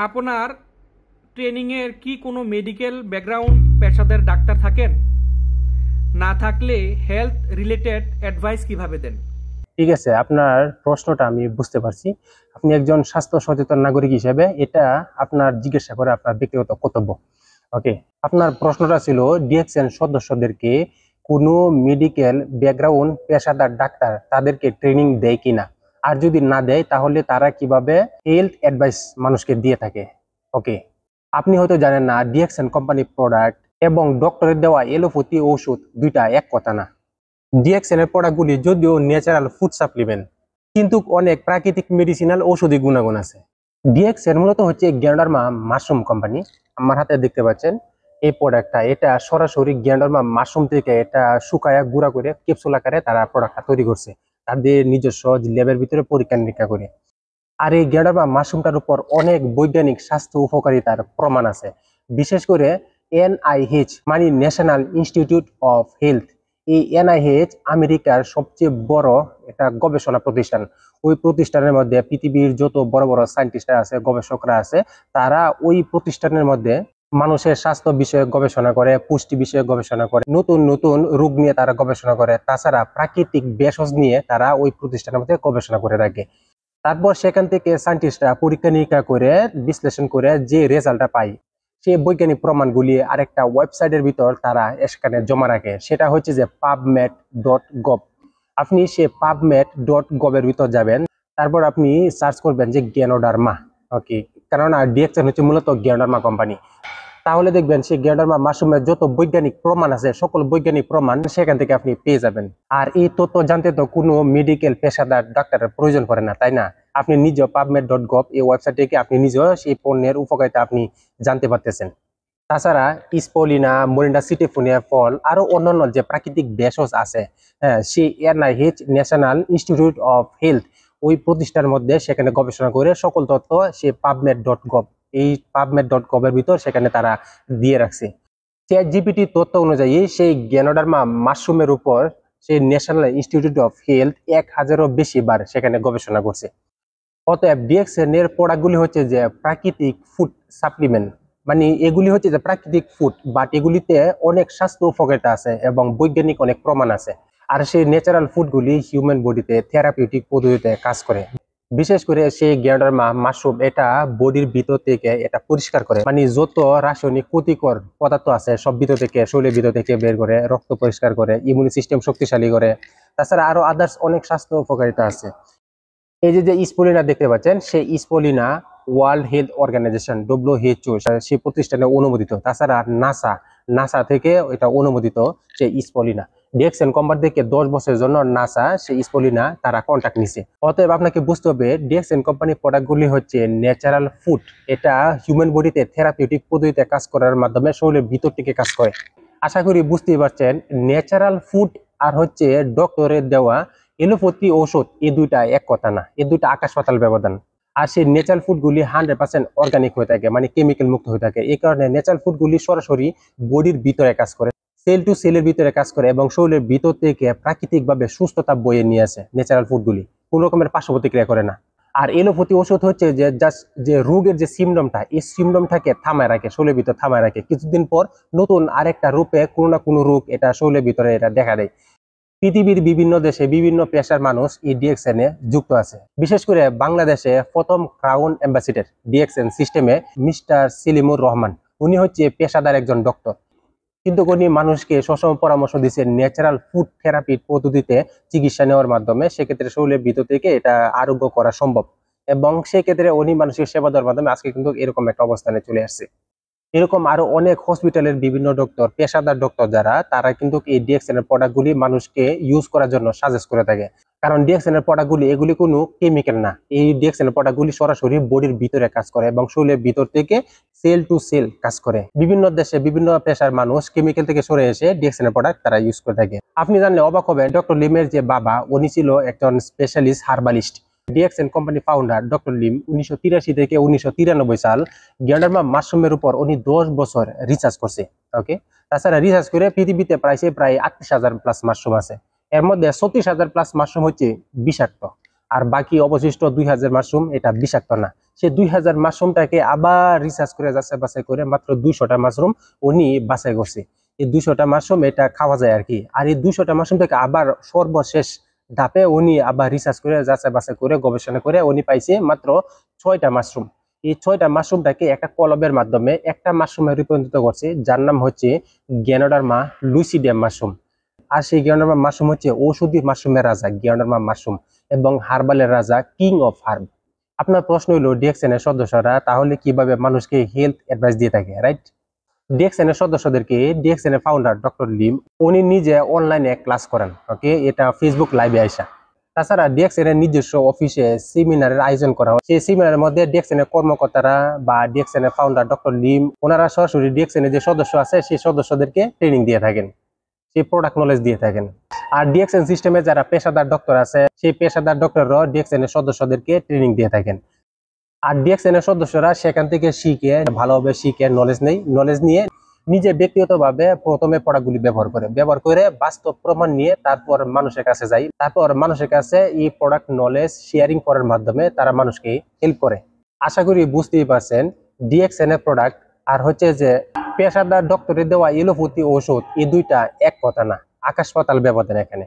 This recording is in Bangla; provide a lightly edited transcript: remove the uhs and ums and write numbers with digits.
আপনার ট্রেনিংয়ের কি কোনো মেডিকেল ব্যাকগ্রাউন্ড পেশাদার ডাক্তার থাকেন? না থাকলে হেলথ রিলেটেড অ্যাডভাইস কিভাবে দেন? ঠিক আছে, আপনার প্রশ্নটা আমি বুঝতে পারছি। আপনি একজন স্বাস্থ্য সচেতন নাগরিক হিসেবে এটা আপনার জিজ্ঞাসা করে আপনার ব্যক্তিগত কর্তব্য। ওকে, আপনার প্রশ্নটা ছিল ডিএক্সএন সদস্যদেরকে কোনো মেডিকেল ব্যাকগ্রাউন্ড পেশাদার ডাক্তার তাদেরকে ট্রেনিং দেয় কিনা, আর যদি না দেয় তাহলে তারা কিভাবে হেলথ অ্যাডভাইস মানুষকে দিয়ে থাকে। ওকে, আপনি হয়তো জানেন না, ডিএক্সএন কোম্পানি প্রোডাক্ট এবং ডক্টরের দেওয়া এলোপ্যাথি ওষুধ দুইটা এক কথা না। ডিএক্সএন এর প্রোডাক্টগুলি যদিও ন্যাচারাল ফুড সাপ্লিমেন্ট, কিন্তু অনেক প্রাকৃতিক মেডিসিনাল ঔষধি গুণাগুণ আছে। ডিএক্সএন মূলত হচ্ছে গ্যান্ডারমা মাশরুম কোম্পানি। আমার হাতে দেখতে পাচ্ছেন এই প্রোডাক্টটা, এটা সরাসরি গ্যান্ডারমা মাশরুম থেকে এটা শুকায়া গুঁড়া করে ক্যাপসুল আকারে তারা প্রোডাক্টটা তৈরি করছে তাদের নিজস্ব ল্যাবের ভিতরে পরীক্ষা নিরীক্ষা করে। আর এই গ্যান্ডারমা মাশরুমটার উপর অনেক বৈজ্ঞানিক স্বাস্থ্য উপকারিতার প্রমাণ আছে। বিশেষ করে এনআইএইচ মানে ন্যাশনাল ইনস্টিটিউট অফ হেলথ, এই এনআইএইচ আমেরিকার সবচেয়ে বড় একটা গবেষণা প্রতিষ্ঠান। ওই প্রতিষ্ঠানের মধ্যে পৃথিবীর যত বড় বড় সায়েন্টিস্টরা আছে, গবেষকরা আছে, তারা ওই প্রতিষ্ঠানের মধ্যে মানুষের স্বাস্থ্য বিষয়ে গবেষণা করে, পুষ্টি বিষয়ে গবেষণা করে, নতুন নতুন রোগ নিয়ে তারা গবেষণা করে, তাছাড়া প্রাকৃতিক ভেষজ নিয়ে তারা ওই প্রতিষ্ঠানের মধ্যে গবেষণা করে থাকে। তারপর সেখান থেকে সায়েন্টিস্টরা পরীক্ষা নিরীক্ষা করে বিশ্লেষণ করে যে রেজাল্টটা পায়, সেই বৈজ্ঞানিক প্রমাণগুলি আরেকটা ওয়েবসাইটের ভিতর তারা সেখানে জমা রাখে। সেটা হচ্ছে যে pubmed.gov। আপনি সে pubmed.gov এর ভিতর যাবেন, তারপর আপনি সার্চ করবেন যে গ্যানোডার্মা। ওকে, কারণ ডিএক্সএন হচ্ছে মূলত গ্যানোডার্মা কোম্পানি। তাহলে দেখবেন সেই গ্যানোডার্মা মাশরুমের যত বৈজ্ঞানিক প্রমাণ আছে, সকল বৈজ্ঞানিক প্রমাণ সেখান থেকে আপনি পেয়ে যাবেন। আর এই তথ্য জানতে তো কোনো মেডিকেল পেশাদার ডাক্তারের প্রয়োজন পড়ে না, তাই না? আপনি নিজে pubmed.gov এই ওয়েবসাইট থেকে আপনি নিজেও সেই পণ্যের উপকারিতা আপনি জানতে পারতেছেন। তাছাড়া স্পলিনা, মোরিন্ডা সিটিফোনিয়া ফল আরো অন্যান্য যে প্রাকৃতিক ভেষজ আছে, হ্যাঁ, সেই NIH national institute of health ওই প্রতিষ্ঠানের মধ্যে সেখানে গবেষণা করে সকল তথ্য সেই pubmed.gov, এই pubmed.gov এর ভিতর সেখানে তারা দিয়ে রাখছে। চ্যাটজিপিটি তথ্য অনুযায়ী সেই গ্যানোডার্মা মাশরুমের উপর সেই ন্যাশনাল ইনস্টিটিউট অফ হেলথ 1000-এরও বেশি বার সেখানে গবেষণা করছে। অতএব ডিএক্সএন এর প্রোডাক্টগুলি হচ্ছে যে প্রাকৃতিক ফুড সাপ্লিমেন্ট, মানে এগুলি হচ্ছে যে প্রাকৃতিক ফুড, বাট এগুলিতে অনেক স্বাস্থ্য উপকারিতা আছে এবং বৈজ্ঞানিক অনেক প্রমাণ আছে। আর সেই ন্যাচারাল ফুডগুলি হিউম্যান বডিতে থেরাপিউটিক পদ্ধতিতে কাজ করে। বিশেষ করে সেই গ্যানোডার্মা মাশরুম এটা বডির ভিতর থেকে এটা পরিষ্কার করে, মানে যত রাসায়নিক ক্ষতিকর পদার্থ আছে সব ভিতর থেকে, শরীরের ভিতর থেকে বের করে, রক্ত পরিষ্কার করে, ইমিউনি সিস্টেম শক্তিশালী করে। তাছাড়া আরো আদার্স অনেক স্বাস্থ্য উপকারিতা আছে। এই যে স্পলিনা দেখতে পাচ্ছেন, সেই স্পলিনা ওয়ার্ল্ড হেলথ অর্গানাইজেশন WHO সেই প্রতিষ্ঠানে অনুমোদিত। তাছাড়া নাসা থেকে এটা অনুমোদিত সেই স্পলিনা। ডিএক্সএন কোম্পানি থেকে 10 বছরের জন্য নাসা সেই স্পলিনা তারা কন্ট্রাক্ট নিছে। অতএব আপনাকে বুঝতে হবে ডিএক্সএন কোম্পানির প্রোডাক্টগুলি হচ্ছে ন্যাচারাল ফুড, এটা হিউম্যান বডিতে থেরাপিউটিক পদ্ধতিতে কাজ করার মাধ্যমে শরীরের ভিতর থেকে কাজ করে। আশা করি বুঝতেই পারছেন, ন্যাচারাল ফুড আর হচ্ছে ডক্টরের দেওয়া এলোপ্যাথি ঔষধ এই দুইটা এক কথা না, এই দুইটা আকাশ পাতাল ব্যবধান। আর সেই ন্যাচারাল ফুডগুলি 100% অর্গানিক হয়ে থাকে, মানে কেমিক্যাল মুক্ত হয়ে থাকে। এই কারণে ন্যাচারাল ফুডগুলি সরাসরি বডির ভিতরে কাজ করে, সেল টু সেলের ভিতরে কাজ করে এবং শরীরের ভিতর থেকে প্রাকৃতিকভাবে সুস্থতা বয়ে নিয়ে আসে। ন্যাচারাল ফুডগুলি কোনো রকমের পার্শ্ব প্রতিক্রিয়া করে না। আর এলোপ্যাথি ওষুধ হচ্ছে যে জাস্ট যে রোগের যে সিমটমটা, এই সিমটমটাকে থামায় রাখে, শরীরের ভিতর থামায় রাখে। কিছুদিন পর নতুন আরেকটা রূপে কোনো না কোনো রোগ এটা শরীরের ভিতরে এটা দেখা দেয়। পৃথিবীর বিভিন্ন দেশে বিভিন্ন পেশার মানুষ এই ডিএক্সএন এ যুক্ত আছে। বিশেষ করে বাংলাদেশে প্রথম ক্রাউন অ্যাম্বাসিডর ডিএক্সএন সিস্টেমে মিস্টার সেলিমুর রহমান, উনি হচ্ছে পেশাদার একজন ডক্টর, কিন্তু উনি মানুষকে সবসময় পরামর্শ দিচ্ছেন ন্যাচারাল ফুড থেরাপি পদ্ধতিতে চিকিৎসা নেওয়ার মাধ্যমে সেক্ষেত্রে শরীরের ভিতর থেকে এটা আরোগ্য করা সম্ভব। এবং সেক্ষেত্রে উনি মানুষের সেবা দেওয়ার মাধ্যমে আজকে কিন্তু এরকম একটা অবস্থানে চলে আসছে। এরকম আরো অনেক হসপিটালের বিভিন্ন ডক্টর, পেশাদার ডক্টর যারা, তারা কিন্তু এই ডিএক্সএন এর প্রোডাক্টগুলি মানুষকে ইউজ করার জন্য সাজেস্ট করে থাকে। কারণ ডিএক্সএন এর প্রোডাক্টগুলি এগুলি কোনো কেমিক্যাল না, এই ডিএক্সএন এর প্রোডাক্টগুলি সরাসরি বডির ভিতরে কাজ করে এবং শরীরের ভিতর থেকে সেল টু সেল কাজ করে। বিভিন্ন দেশে বিভিন্ন পেশার মানুষ কেমিক্যাল থেকে সরে এসে ডিএক্সএন এর প্রোডাক্ট তারা ইউজ করে থাকে। আপনি জানলে অবাক হবেন, ডক্টর লিমের যে বাবা, উনি ছিল একজন specialist herbalist. DXN company founder doctor Lim 1983 থেকে 1993 সাল গ্যানোডার্মা মাশরুমের উপর উনি 10 বছর রিসার্চ করছে। ওকে, তাছাড়া রিসার্চ করে পৃথিবীতে প্রায় 38,000+ মাশরুম আছে। এর মধ্যে 36,000+ মাশরুম হচ্ছে বিষাক্ত, আর বাকি অবশিষ্ট 2,000 মাশরুম এটা বিষাক্ত না। সে 2000 মাশরুমটাকে আবার রিসার্চ করে যাচাই বাছাই করে মাত্র 200টা মাশরুম উনি বাছাই করছে। এই 200টা মাশরুম এটা খাওয়া যায় আর কি। আর এই 200টা মাশরুম থেকে আবার সর্বশেষ ধাপে উনি আবার রিসার্চ করে যাচাই বাছাই করে গবেষণা করে উনি পাইছে মাত্র 6টা মাশরুম। এই 6টা মাশরুমটাকে একটা কলবের মাধ্যমে একটা মাশরুমে রূপান্তরিত করছে, যার নাম হচ্ছে গ্যানোডার্মা লুসিডিয়াম মাশরুম। আর সেই গ্যানোডার্মা মাশরুম হচ্ছে ঔষধি মাশরুমের রাজা গ্যানোডার্মা মাশরুম এবং হার্বালের রাজা, কিং অফ হার্ব। আপনার প্রশ্ন হলো ডিএক্সএন এর সদস্যরা তাহলে কিভাবে মানুষকে হেলথ অ্যাডভাইস দিয়ে থাকে, রাইট? ডিএক্সএন এর সদস্যদেরকে ডিএক্সএন এর ফাউন্ডার ডক্টর লিম উনি নিজে অনলাইনে ক্লাস করেন, ওকে, এটা ফেসবুক লাইভে আইসা। তাছাড়া ডিএক্সএন এর নিজস্ব অফিসে সেমিনারের আয়োজন করা হয়। সেই সেমিনারের মধ্যে ডিএক্সএন এর কর্মকর্তারা বা ডিএক্সএন এর ফাউন্ডার ডক্টর লিম ওনারা সরাসরি ডিএক্সএন এর যে সদস্য আছে সেই সদস্যদেরকে ট্রেনিং দিয়ে থাকেন, সেই প্রোডাক্ট নলেজ দিয়ে থাকেন। আর ডিএক্সএন সিস্টেমে যারা পেশাদার ডক্টর আছে সেই পেশাদার ডক্টররাও ডিএক্সএন এর সদস্যদেরকে ট্রেনিং দিয়ে থাকেন। আর ডিএক্সএন এর সদস্যরা সেখান থেকে শিখে ভালোভাবে শিখে নলেজ নিয়ে নিজে ব্যক্তিগতভাবে প্রথমে প্রোডাক্টগুলি ব্যবহার করে বাস্তব প্রমাণ নিয়ে তারপর মানুষের কাছে যায়। তারপর মানুষের কাছে এই প্রোডাক্ট নলেজ শেয়ারিং করার মাধ্যমে তারা মানুষকে হেল্প করে। আশা করি বুঝতেই পারছেন ডিএক্সএন এর প্রোডাক্ট আর হচ্ছে যে পেশাদার ডক্টরের দেওয়া এলোপ্যাথি ঔষধ, এই দুইটা এক কথা না, আকাশ পাতাল ব্যবধান এখানে।